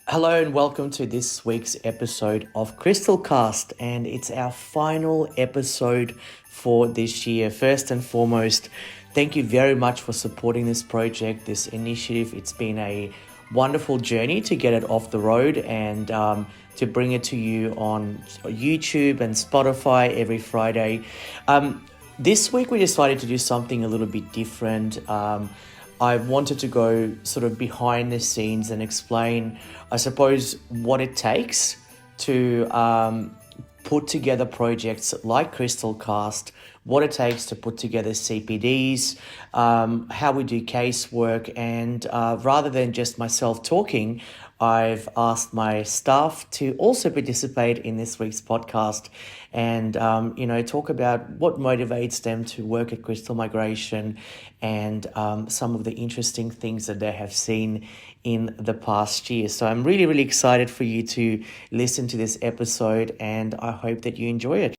Hello and welcome to this week's episode of Crystalcast, and it's our final episode for this year. First and foremost, thank you very much for supporting this project, this initiative. It's been a wonderful journey to get it off the road and to bring it to you on YouTube and Spotify every Friday. This week we decided to do something a little bit different. I wanted to go sort of behind the scenes and explain, I suppose, what it takes to put together projects like Crystalcast, what it takes to put together CPDs, how we do casework, and rather than just myself talking, I've asked my staff to also participate in this week's podcast and, talk about what motivates them to work at Crystal Migration and some of the interesting things that they have seen in the past year. So I'm really, really excited for you to listen to this episode, and I hope that you enjoy it.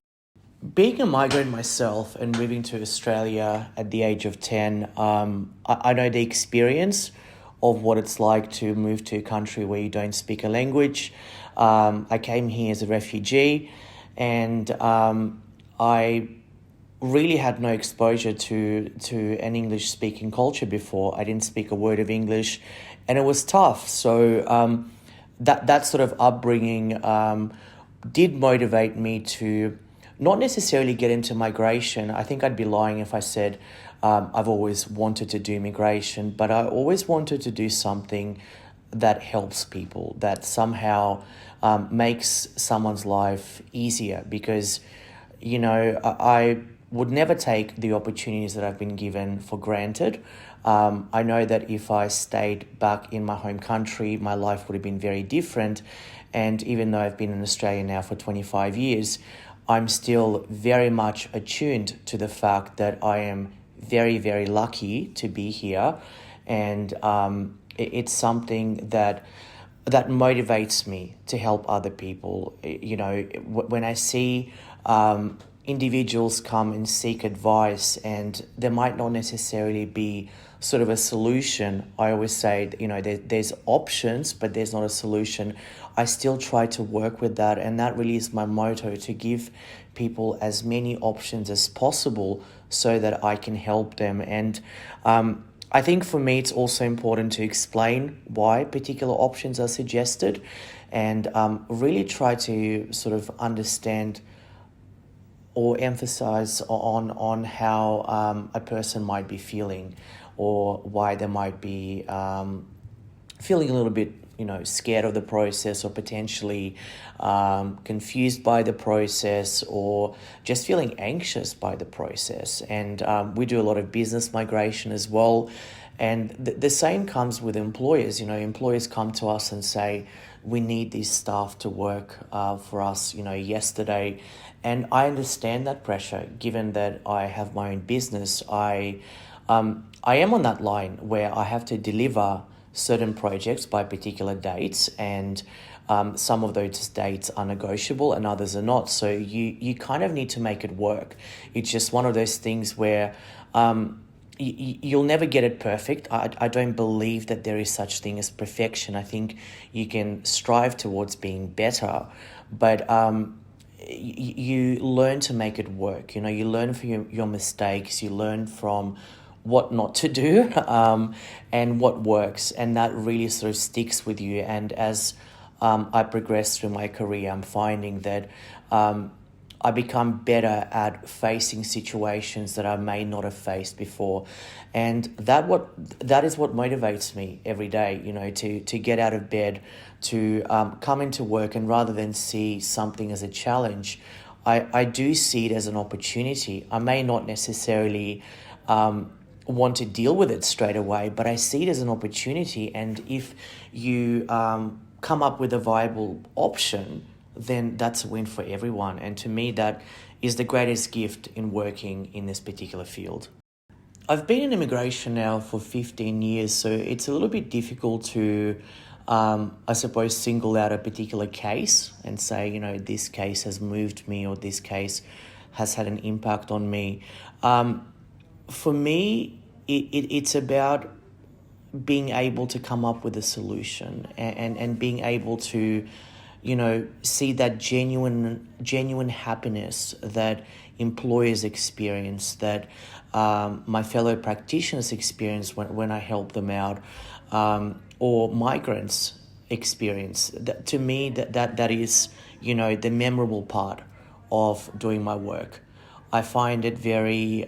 Being a migrant myself and moving to Australia at the age of 10, I know the experience of what it's like to move to a country where you don't speak a language. I came here as a refugee, and I really had no exposure to an English speaking culture before. I didn't speak a word of English, and it was tough. So that sort of upbringing did motivate me to not necessarily get into migration. I think I'd be lying if I said I've always wanted to do immigration, but I always wanted to do something that helps people, that somehow makes someone's life easier, because, I would never take the opportunities that I've been given for granted. I know that if I stayed back in my home country, my life would have been very different. And even though I've been in Australia now for 25 years, I'm still very much attuned to the fact that I am very, very lucky to be here. And it's something that motivates me to help other people. When I see individuals come and seek advice, and there might not necessarily be sort of a solution. I always say, there's options, but there's not a solution. I still try to work with that, and that really is my motto, to give people as many options as possible so that I can help them. And I think for me, it's also important to explain why particular options are suggested, and really try to sort of understand or emphasize on how a person might be feeling, or why they might be feeling a little bit, scared of the process, or potentially confused by the process, or just feeling anxious by the process. And we do a lot of business migration as well. And the same comes with employers. Employers come to us and say, we need these staff to work for us, yesterday. And I understand that pressure, given that I have my own business. I am on that line where I have to deliver certain projects by particular dates, and some of those dates are negotiable and others are not. So you kind of need to make it work. It's just one of those things where you'll never get it perfect. I don't believe that there is such thing as perfection. I think you can strive towards being better, but you learn to make it work. You learn from your mistakes, you learn from what not to do, and what works, and that really sort of sticks with you. And as I progress through my career, I'm finding that I become better at facing situations that I may not have faced before, and that is what motivates me every day. To get out of bed, to come into work, and rather than see something as a challenge, I do see it as an opportunity. I may not necessarily want to deal with it straight away, but I see it as an opportunity. And if you come up with a viable option, then that's a win for everyone. And to me, that is the greatest gift in working in this particular field. I've been in immigration now for 15 years, so it's a little bit difficult to, I suppose, single out a particular case and say, this case has moved me, or this case has had an impact on me. For me, it's about being able to come up with a solution, and being able to, see that genuine happiness that employers experience, that my fellow practitioners experience when I help them out, or migrants experience. That, to me, that is, the memorable part of doing my work. I find it very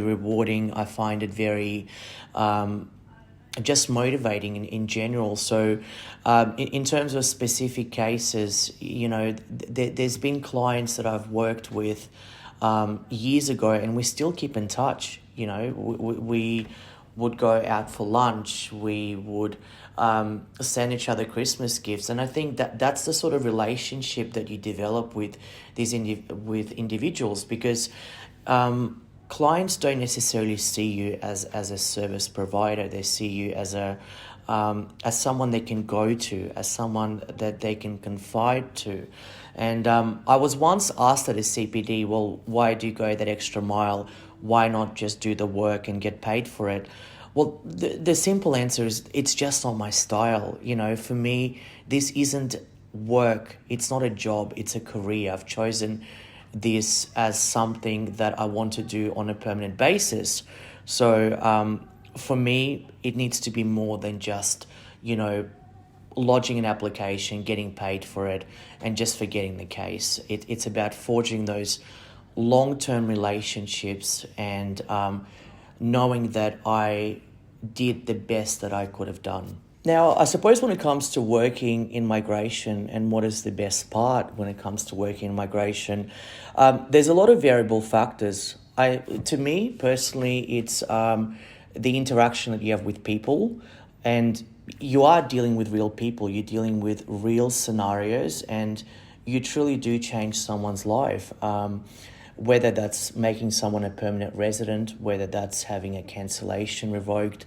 rewarding. I find it very just motivating in general. So in terms of specific cases, there's been clients that I've worked with years ago, and we still keep in touch. We would go out for lunch. We would send each other Christmas gifts. And I think that's the sort of relationship that you develop with with individuals, because clients don't necessarily see you as a service provider. They see you as as someone they can go to, as someone that they can confide to. And I was once asked at a CPD, well, why do you go that extra mile? Why not just do the work and get paid for it? Well, the simple answer is it's just not my style. For me, this isn't work. It's not a job. It's a career. I've chosen this as something that I want to do on a permanent basis. So for me, it needs to be more than just, lodging an application, getting paid for it, and just forgetting the case. It's about forging those long-term relationships, and knowing that I did the best that I could have done. Now, I suppose when it comes to working in migration, and what is the best part when it comes to working in migration, there's a lot of variable factors. To me personally, it's the interaction that you have with people, and you are dealing with real people. You're dealing with real scenarios, and you truly do change someone's life. Whether that's making someone a permanent resident, whether that's having a cancellation revoked,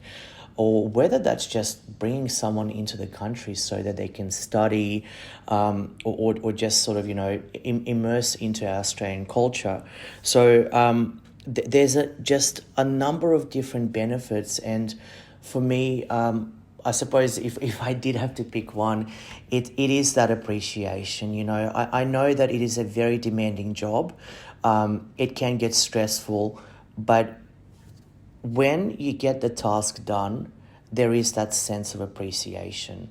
or whether that's just bringing someone into the country so that they can study, or just sort of, immerse into our Australian culture. So there's just a number of different benefits. And for me, I suppose if I did have to pick one, it is that appreciation. I know that it is a very demanding job. It can get stressful, but when you get the task done, there is that sense of appreciation.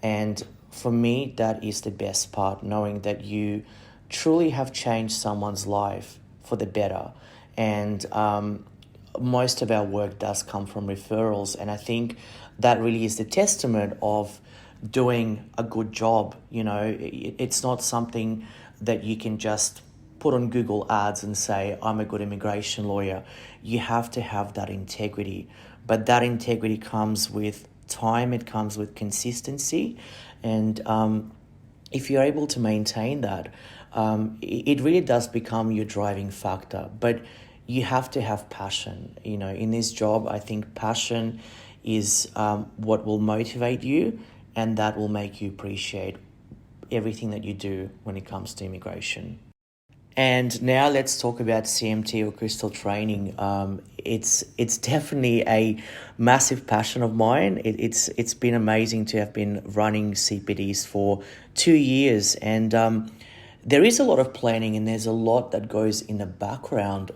And for me, that is the best part, knowing that you truly have changed someone's life for the better. And most of our work does come from referrals. And I think that really is the testament of doing a good job. It's not something that you can just put on Google Ads and say, I'm a good immigration lawyer. You have to have that integrity. But that integrity comes with time, it comes with consistency. And if you're able to maintain that, it really does become your driving factor. But you have to have passion. In this job, I think passion is what will motivate you, and that will make you appreciate everything that you do when it comes to immigration. And now let's talk about CMT or Crystal Training. It's definitely a massive passion of mine. It's been amazing to have been running CPDs for 2 years, and there is a lot of planning, and there's a lot that goes in the background.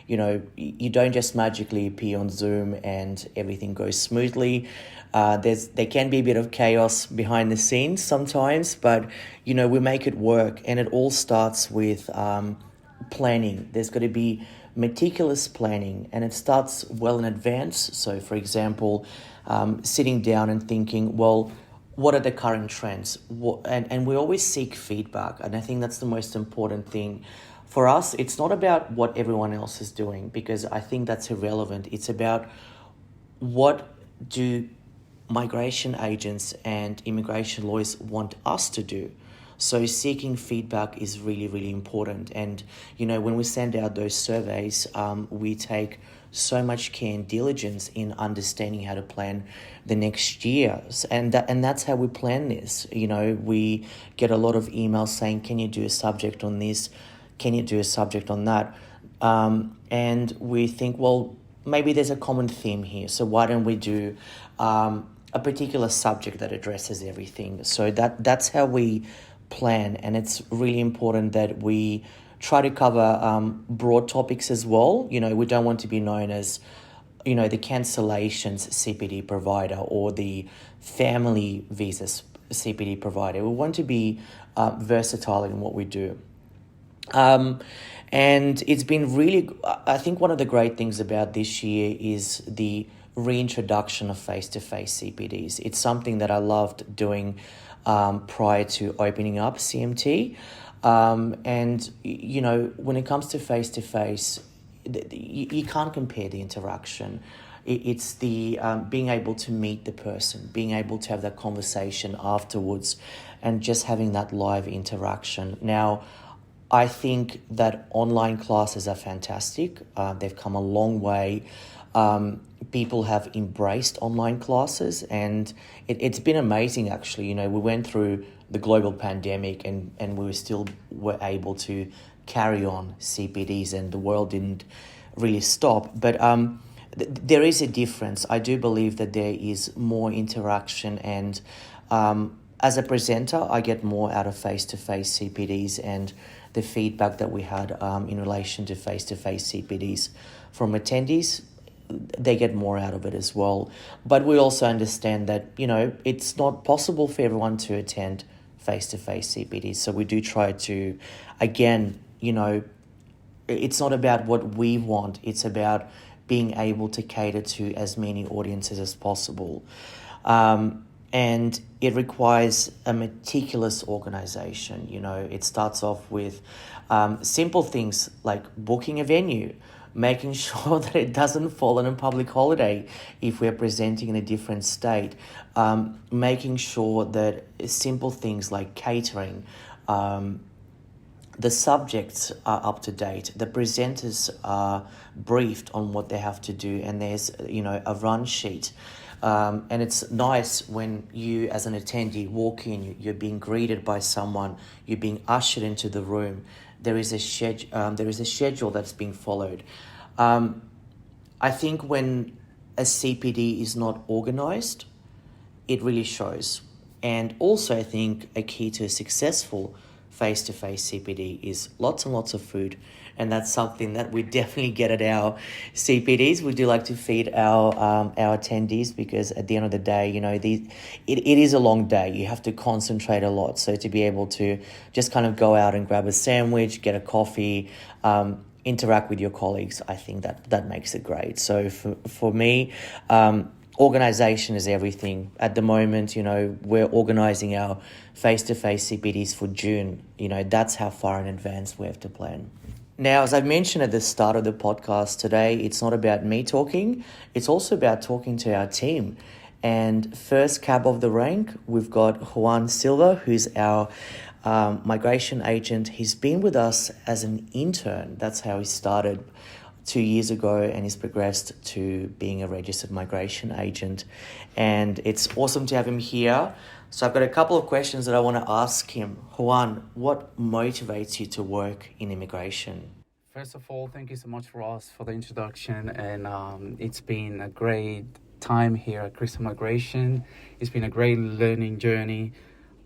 You don't just magically appear on Zoom and everything goes smoothly. There can be a bit of chaos behind the scenes sometimes, but we make it work, and it all starts with planning. There's got to be meticulous planning, and it starts well in advance. So, for example, sitting down and thinking, well, what are the current trends? And we always seek feedback, and I think that's the most important thing. For us, it's not about what everyone else is doing, because I think that's irrelevant. It's about what do migration agents and immigration lawyers want us to do. So seeking feedback is really, really important. And, when we send out those surveys, we take so much care and diligence in understanding how to plan the next year. And that's how we plan this. We get a lot of emails saying, can you do a subject on this? Can you do a subject on that? And we think, well, maybe there's a common theme here. So why don't we do a particular subject that addresses everything? So that's how we plan, and it's really important that we try to cover broad topics as well. We don't want to be known as the cancellations CPD provider or the family visas CPD provider. We want to be versatile in what we do. And it's been really, I think one of the great things about this year is the reintroduction of face-to-face CPDs. It's something that I loved doing prior to opening up CMT. And, when it comes to face-to-face, you can't compare the interaction. It's the being able to meet the person, being able to have that conversation afterwards, and just having that live interaction. Now, I think that online classes are fantastic. They've come a long way. People have embraced online classes, and it's been amazing, actually. We went through the global pandemic, and we were able to carry on CPDs, and the world didn't really stop. But there is a difference. I do believe that there is more interaction, and as a presenter, I get more out of face-to-face CPDs, and the feedback that we had in relation to face-to-face CPDs from attendees, they get more out of it as well. But we also understand that, it's not possible for everyone to attend face-to-face CPDs. So we do try to, again, it's not about what we want. It's about being able to cater to as many audiences as possible. And it requires a meticulous organization. It starts off with simple things like booking a venue, making sure that it doesn't fall on a public holiday if we're presenting in a different state, making sure that simple things like catering, the subjects are up to date, the presenters are briefed on what they have to do, and there's a run sheet. And it's nice when you, as an attendee, walk in, you're being greeted by someone, you're being ushered into the room. There is a schedule that's being followed. I think when a CPD is not organized, it really shows. And also, I think a key to a successful face-to-face CPD is lots and lots of food. And that's something that we definitely get at our CPDs. We do like to feed our attendees, because at the end of the day, it is a long day. You have to concentrate a lot. So to be able to just kind of go out and grab a sandwich, get a coffee, interact with your colleagues, I think that makes it great. So for me, organization is everything. At the moment, we're organizing our face-to-face CPDs for June. That's how far in advance we have to plan. Now, as I mentioned at the start of the podcast today, it's not about me talking. It's also about talking to our team. And first cab of the rank, we've got Juan Silva, who's our migration agent. He's been with us as an intern. That's how he started 2 years ago, and he's progressed to being a registered migration agent. And it's awesome to have him here. So I've got a couple of questions that I want to ask him. Juan, what motivates you to work in immigration? First of all, thank you so much for us for the introduction, and it's been a great time here at Crystal Migration. It's been a great learning journey,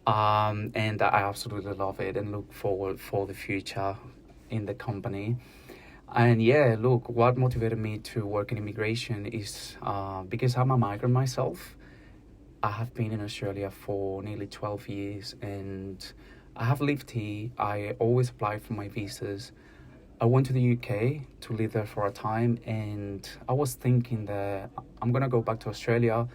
and I absolutely love it and look forward for the future in the company. And yeah, look, what motivated me to work in immigration is because I'm a migrant myself. I have been in Australia for nearly 12 years, and I have lived here. I always apply for my visas. I went to the UK to live there for a time, and I was thinking that I'm going to go back to Australia.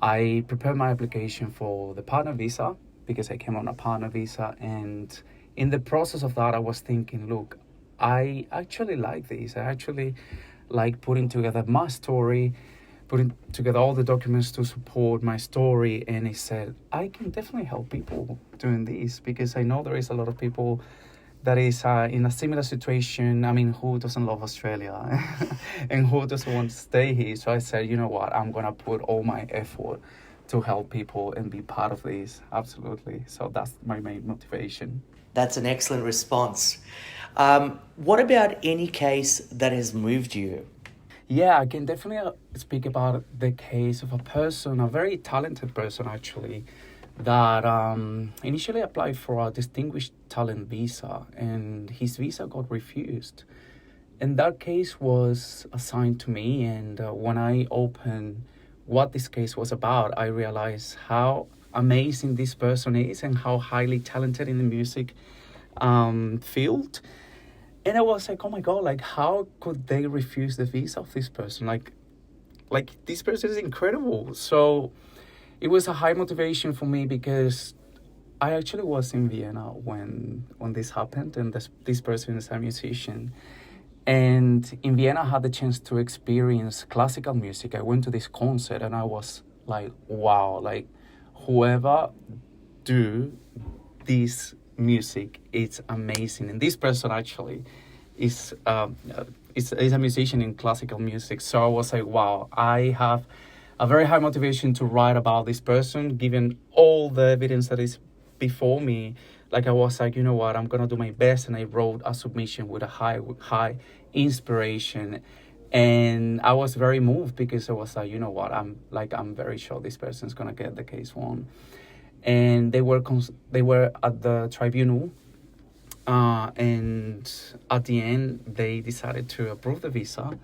I prepared my application for the partner visa because I came on a partner visa, and in the process of that, I was thinking, look, I actually like this. I actually like putting together my story, putting together all the documents to support my story. And I said, I can definitely help people doing this, because I know there is a lot of people that is in a similar situation. I mean, who doesn't love Australia and who doesn't want to stay here? So I said, you know what, I'm going to put all my effort to help people and be part of this. Absolutely. So that's my main motivation. That's an excellent response. What about any case that has moved you? Yeah, I can definitely speak about the case of a person, a very talented person actually, that initially applied for a distinguished talent visa, and his visa got refused. And that case was assigned to me, and when I opened what this case was about, I realized how amazing this person is and how highly talented in the music field. And I was like, oh my god, like how could they refuse the visa of this person? Like this person is incredible. So it was a high motivation for me because I actually was in Vienna when this happened, and this person is a musician. And in Vienna, I had the chance to experience classical music. I went to this concert, and I was like, wow, like whoever do this music, it's amazing. And this person actually is is a musician in classical music. So I was like, wow, I have a very high motivation to write about this person, given all the evidence that is before me. Like I was like, you know what, I'm gonna do my best, and I wrote a submission with a high inspiration, and I was very moved because I was like, you know what, I'm very sure this person's gonna get the case won, and they were at the tribunal, and at the end they decided to approve the visa,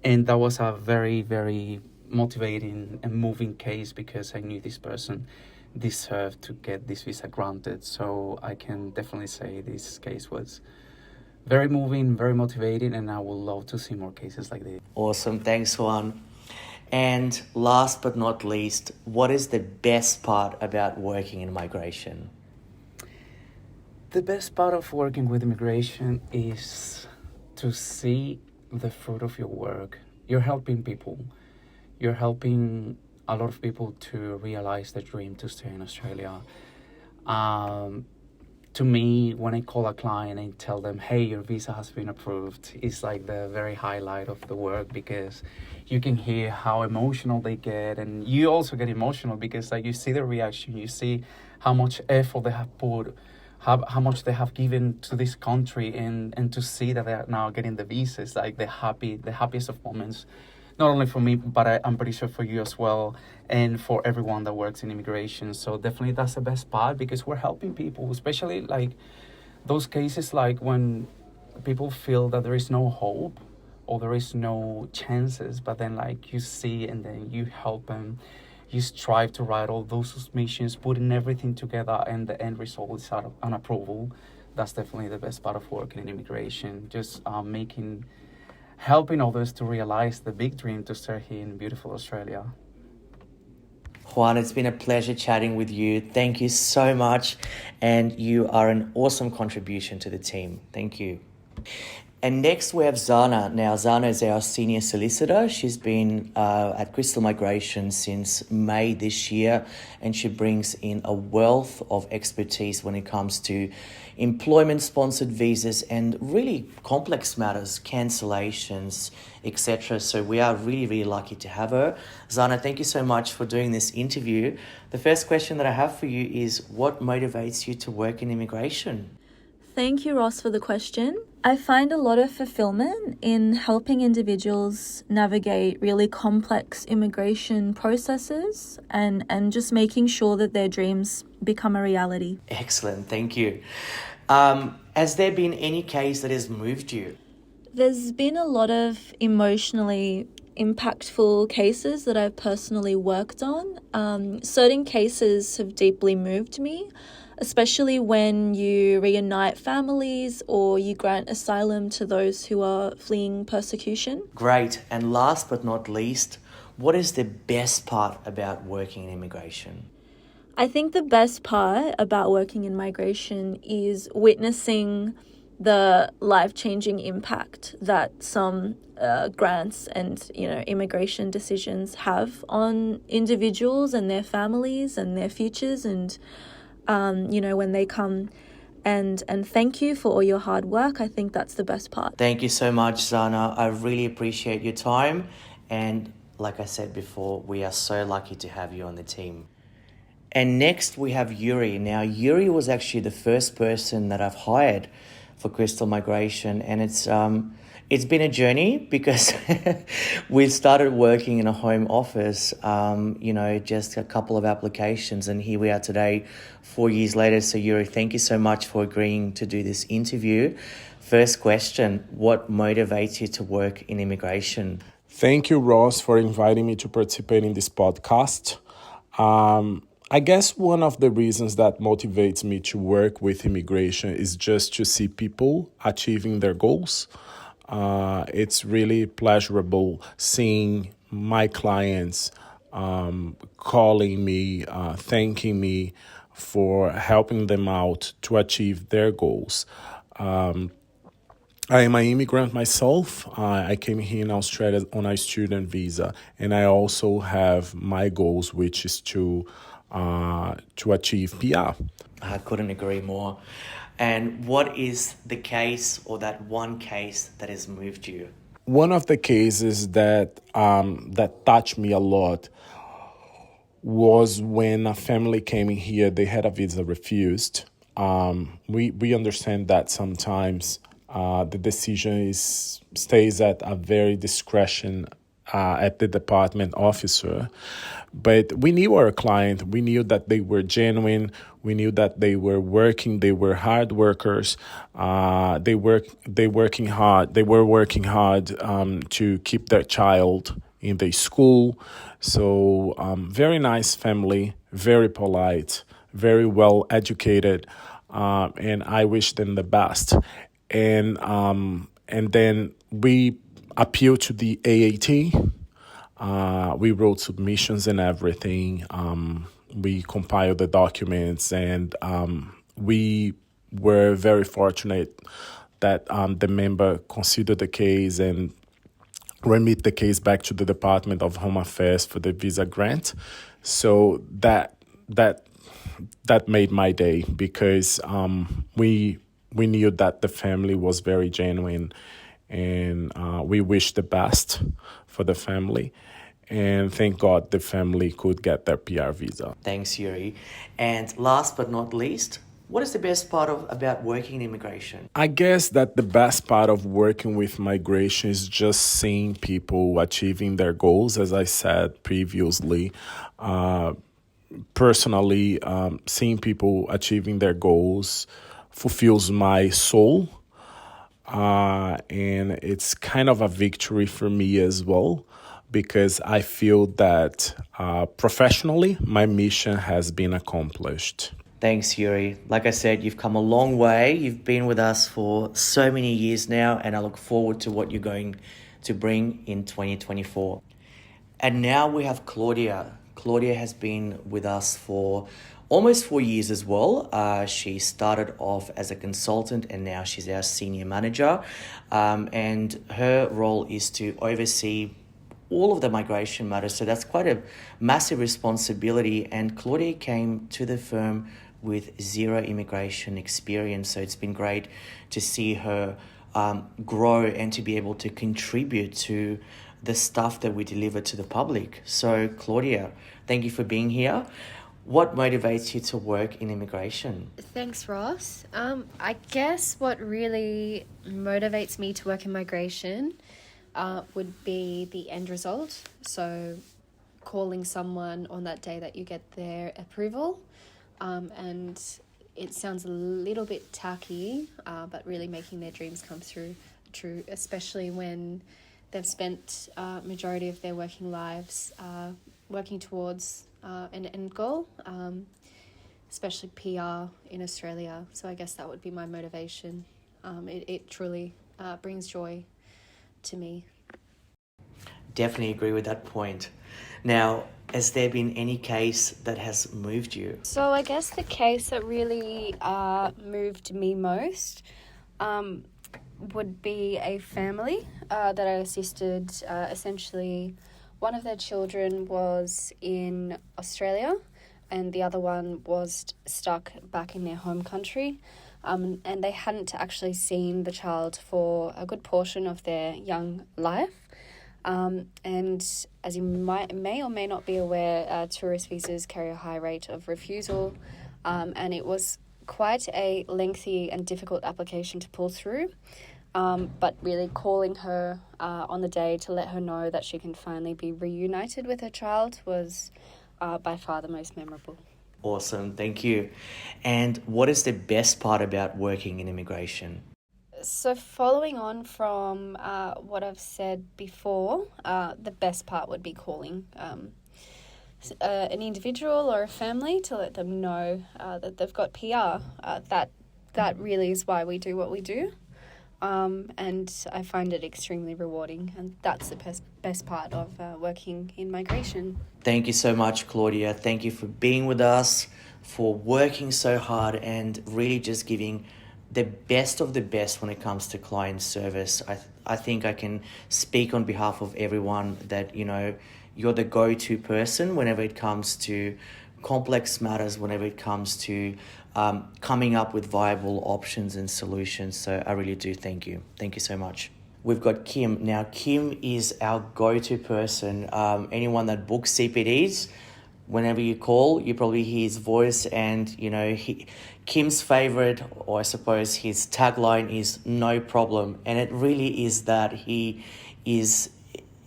and that was a very very motivating and moving case because I knew this person deserved to get this visa granted. So I can definitely say this case was very moving, very motivating, and I would love to see more cases like this. Awesome. Thanks, Juan. And last but not least, what is the best part about working in migration? The best part of working with immigration is to see the fruit of your work. You're helping people. You're helping a lot of people to realize the dream to stay in Australia. To me, when I call a client and tell them, hey, your visa has been approved, it's like the very highlight of the work because you can hear how emotional they get, and you also get emotional because like you see the reaction, you see how much effort they have put, how much they have given to this country, and to see that they are now getting the visas, like the happiest of moments, not only for me, but I'm pretty sure for you as well, and for everyone that works in immigration. So definitely that's the best part because we're helping people, especially like those cases like when people feel that there is no hope or there is no chances, but then like you see and then you help them. You strive to write all those submissions, putting everything together, and the end result is out of an approval. That's definitely the best part of working in immigration. Just helping others to realize the big dream to stay here in beautiful Australia. Juan, it's been a pleasure chatting with you. Thank you so much. And you are an awesome contribution to the team. Thank you. And next we have Zana. Now, Zana is our senior solicitor. She's been at Crystal Migration since May this year, and she brings in a wealth of expertise when it comes to employment-sponsored visas and really complex matters, cancellations, etc. So we are really, really lucky to have her. Zana, thank you so much for doing this interview. The first question that I have for you is, what motivates you to work in immigration? Thank you, Ross, for the question. I find a lot of fulfillment in helping individuals navigate really complex immigration processes and just making sure that their dreams become a reality. Excellent, thank you. Has there been any case that has moved you? There's been a lot of emotionally impactful cases that I've personally worked on. Certain cases have deeply moved me, especially when you reunite families or you grant asylum to those who are fleeing persecution. Great. And last but not least, what is the best part about working in immigration? I think the best part about working in migration is witnessing the life-changing impact that some grants and immigration decisions have on individuals and their families and their futures, and when they come and thank you for all your hard work. I think that's the best part. Thank you so much, Zana. I really appreciate your time, and like I said before, we are so lucky to have you on the team. And next we have Yuri. Now, Yuri was actually the first person that I've hired for Crystal Migration, and it's It's been a journey because we started working in a home office, just a couple of applications, and here we are today, 4 years later. So Yuri, thank you so much for agreeing to do this interview. First question, what motivates you to work in immigration? Thank you, Ross, for inviting me to participate in this podcast. I guess one of the reasons that motivates me to work with immigration is just to see people achieving their goals. It's really pleasurable seeing my clients calling me, thanking me for helping them out to achieve their goals. I am an immigrant myself. I came here in Australia on a student visa, and I also have my goals, which is to achieve PR. I couldn't agree more. And what is the case or that one case that has moved you? One of the cases that touched me a lot was when a family came in here. They had a visa refused. We understand that sometimes the decision stays at a very discretion at the department officer. But we knew our client. We knew that they were genuine. We knew that they were working. They were hard workers. They were working hard to keep their child in the school. So very nice family, very polite, very well educated, and I wish them the best. And then we appealed to the AAT. We wrote submissions and everything. We compiled the documents, and we were very fortunate that the member considered the case and remit the case back to the Department of Home Affairs for the visa grant. So that made my day, because we knew that the family was very genuine, and we wished the best for the family. And thank God the family could get their PR visa. Thanks, Yuri. And last but not least, what is the best part about working in immigration? I guess that the best part of working with migration is just seeing people achieving their goals, as I said previously. Personally, seeing people achieving their goals fulfills my soul. And it's kind of a victory for me as well, because I feel that professionally, my mission has been accomplished. Thanks, Yuri. Like I said, you've come a long way. You've been with us for so many years now, and I look forward to what you're going to bring in 2024. And now we have Claudia. Claudia has been with us for almost 4 years as well. She started off as a consultant, and now she's our senior manager. And her role is to oversee all of the migration matters. So that's quite a massive responsibility. And Claudia came to the firm with zero immigration experience. So it's been great to see her grow and to be able to contribute to the stuff that we deliver to the public. So Claudia, thank you for being here. What motivates you to work in immigration? Thanks, Ross. I guess what really motivates me to work in migration would be the end result. So calling someone on that day that you get their approval. And it sounds a little bit tacky, but really making their dreams come true, especially when they've spent majority of their working lives working towards an end goal, especially PR in Australia. So I guess that would be my motivation. It truly brings joy to me. Definitely agree with that point. Now, has there been any case that has moved you? So I guess the case that really moved me most would be a family that I assisted. Essentially, one of their children was in Australia and the other one was stuck back in their home country. And they hadn't actually seen the child for a good portion of their young life. And as you may or may not be aware, tourist visas carry a high rate of refusal, and it was quite a lengthy and difficult application to pull through. But really calling her on the day to let her know that she can finally be reunited with her child was by far the most memorable. Awesome, thank you. And what is the best part about working in immigration? So following on from what I've said before, the best part would be calling an individual or a family to let them know that they've got PR. That really is why we do what we do. And I find it extremely rewarding, and that's the best part of working in migration. Thank you so much, Claudia. Thank you for being with us, for working so hard and really just giving the best of the best when it comes to client service. I think I can speak on behalf of everyone that, you're the go-to person whenever it comes to complex matters, whenever it comes to coming up with viable options and solutions. So I really do thank you. Thank you so much. We've got Kim. Now, Kim is our go-to person. Anyone that books CPDs, whenever you call, you probably hear his voice, and Kim's favorite, or I suppose his tagline is "no problem," and it really is that he is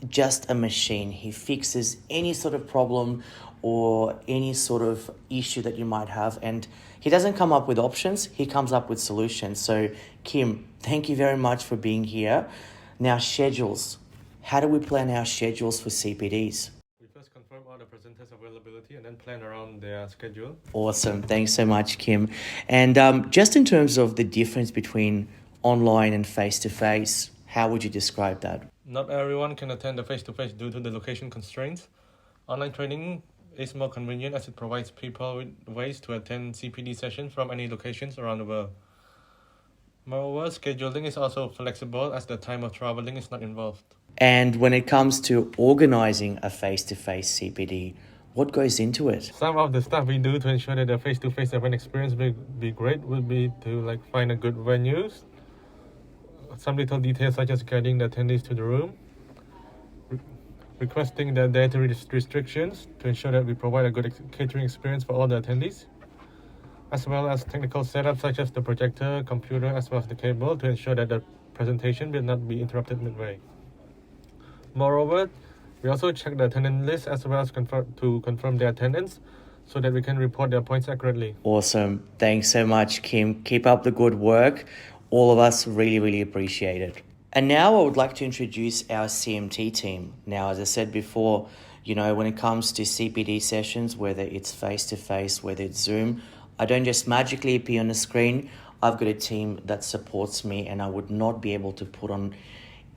just a machine. He fixes any sort of problem or any sort of issue that you might have, and he doesn't come up with options, he comes up with solutions. So Kim, thank you very much for being here. Now, schedules. How do we plan our schedules for CPDs? We first confirm all the presenters' availability and then plan around their schedule. Awesome. Thanks so much, Kim. And just in terms of the difference between online and face-to-face, how would you describe that? Not everyone can attend the face-to-face due to the location constraints. Online training is more convenient as it provides people with ways to attend CPD sessions from any locations around the world. Moreover, scheduling is also flexible as the time of traveling is not involved. And when it comes to organizing a face-to-face CPD, what goes into it? Some of the stuff we do to ensure that the face-to-face event experience will be great would be to find a good venues. Some little details such as guiding the attendees to the room, requesting the dietary restrictions to ensure that we provide a good catering experience for all the attendees, as well as technical setup such as the projector, computer, as well as the cable to ensure that the presentation will not be interrupted midway. Moreover, we also check the attendance list as well as confirm their attendance so that we can report their points accurately. Awesome. Thanks so much, Kim. Keep up the good work. All of us really, really appreciate it. And now I would like to introduce our CMT team. Now, as I said before, when it comes to CPD sessions, whether it's face-to-face, whether it's Zoom, I don't just magically appear on the screen. I've got a team that supports me, and I would not be able to put on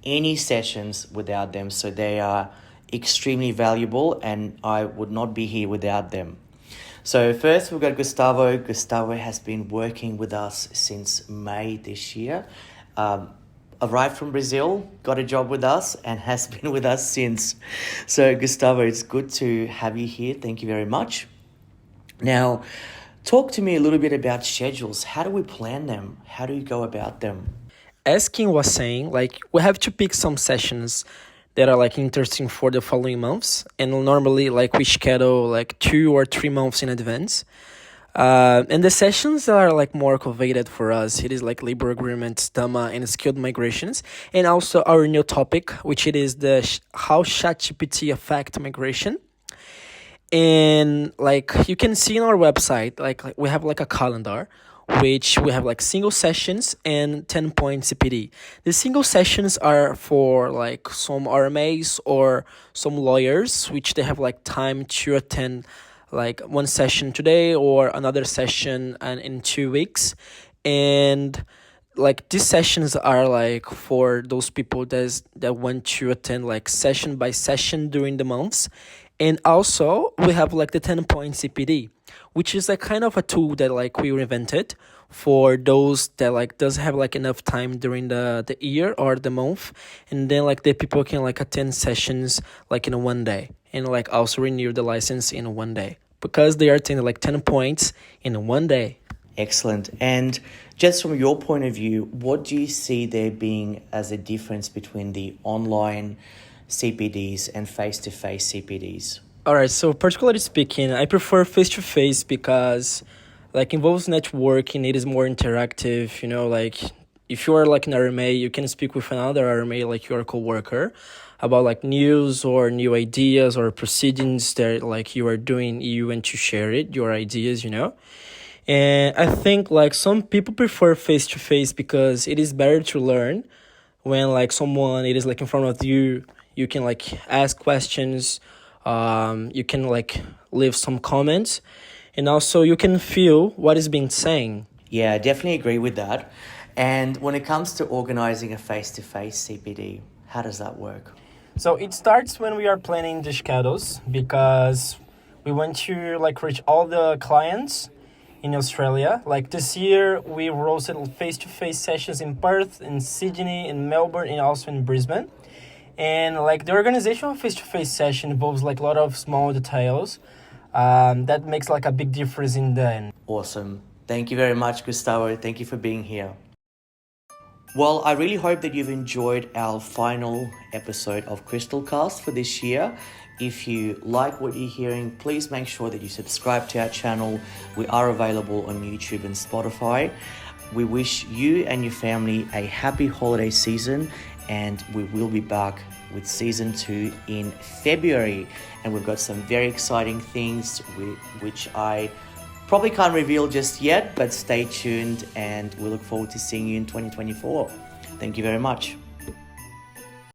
any sessions without them. So they are extremely valuable, and I would not be here without them. So first we've got Gustavo. Gustavo has been working with us since May this year. Arrived from Brazil, got a job with us, and has been with us since. So Gustavo, it's good to have you here. Thank you very much. Now, talk to me a little bit about schedules. How do we plan them? How do you go about them? As Kim was saying, we have to pick some sessions that are interesting for the following months, and normally we schedule 2 or 3 months in advance. And the sessions are more coveted for us. It is labor agreements, DAMA, and skilled migrations, and also our new topic, which it is how ChatGPT affect migration. And you can see on our website, we have a calendar, which we have single sessions and 10-point CPD. The single sessions are for some RMAs or some lawyers, which they have time to attend one session today or another session in 2 weeks. And these sessions are for those people that want to attend session by session during the months. And also we have the 10-point CPD, which is kind of a tool that we invented for those that doesn't have enough time during the year or the month, and then the people can attend sessions in one day, and also renew the license in one day, because they are attending 10 points in one day. Excellent. And just from your point of view, what do you see there being as a difference between the online CPDs and face-to-face CPDs? All right, so particularly speaking, I prefer face-to-face because involves networking. It is more interactive, if you are like an RMA, you can speak with another RMA, like your coworker, about like news or new ideas or proceedings that like you are doing. You want to share it, your ideas, you know. And I think like some people prefer face to face because it is better to learn when like someone it is like in front of you. You can like ask questions, you can like leave some comments, and also you can feel what is being saying. Yeah, I definitely agree with that. And when it comes to organizing a face-to-face CPD, how does that work? So it starts when we are planning the schedules because we want to like reach all the clients in Australia. Like this year, we hosted face-to-face sessions in Perth, in Sydney, in Melbourne, and also in Brisbane. And like the organization of face-to-face session involves like a lot of small details that makes like a big difference in the end. Awesome. Thank you very much, Gustavo. Thank you for being here. Well, I really hope that you've enjoyed our final episode of Crystalcast for this year. If you like what you're hearing, please make sure that you subscribe to our channel. We are available on YouTube and Spotify. We wish you and your family a happy holiday season, and we will be back with season 2 in February. And we've got some very exciting things which I probably can't reveal just yet, but stay tuned and we look forward to seeing you in 2024. Thank you very much.